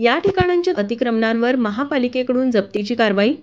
या ठिकाणांच्या अतिक्रमणांवर महापालिकेकडून जप्तीची कारवाई।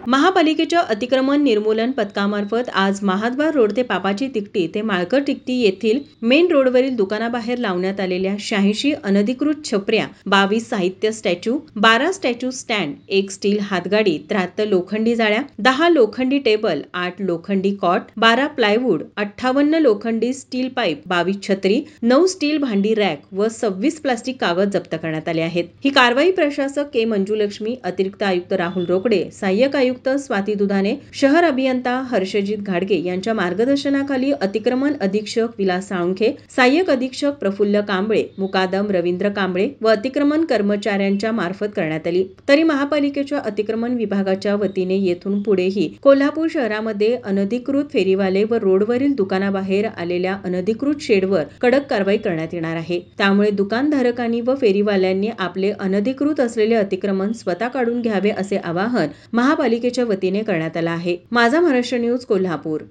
महापालिकेच्या अतिक्रमण निर्मूलन पथकामार्फत आज महाद्वार रोड ते पापाची तिकटी ते माळकर तिकटी येथील मेन रोडवरील दुकानाबाहेर लावण्यात आलेल्या 86 अनधिकृत छपऱ्या, 22 साहित्य स्टॅच्यू, 12 स्टॅच्यू स्टँड, 1 स्टील हातगाडी, 73 लोखंडी जाळ्या, 10 लोखंडी टेबल, 8 लोखंडी कॉट, 12 प्लायवूड, 58 लोखंडी स्टील पाईप, 22 छत्री, 9 स्टील भांडी रॅक व 26 प्लास्टिक कागद जप्त करण्यात आले आहेत। ही कारवाई प्रशासक के मंजुलक्ष्मी, अतिरिक्त आयुक्त राहुल रोकडे, सहाय्यक आयुक्त स्वाती दुधाने, शहर अभियंता हर्षजित घाडगे यांच्या मार्गदर्शनाखाली अतिक्रमण अधीक्षक विलास साळुंखे, सहाय्यक अधीक्षक प्रफुल्ल कांबळे, मुकादम रवींद्र कांबळे व अतिक्रमण कर्मचाऱ्यांच्या मार्फत करण्यात आली। तरी महापालिकेच्या अतिक्रमण विभागाच्या वतीने येथून पुढेही कोल्हापूर शहरामध्ये अनधिकृत फेरीवाले व रोडवरील दुकानाबाहेर आलेल्या अनधिकृत शेडवर कडक कारवाई करण्यात येणार आहे। त्यामुळे दुकानधारकांनी व फेरीवाल्यांनी आपले अनधिकृत असलेले अतिक्रमण स्वतः काढून घ्यावे असे आवाहन महापालिकेच्या वतीने करण्यात आला आहे। माझा महाराष्ट्र न्यूज कोल्हापूर।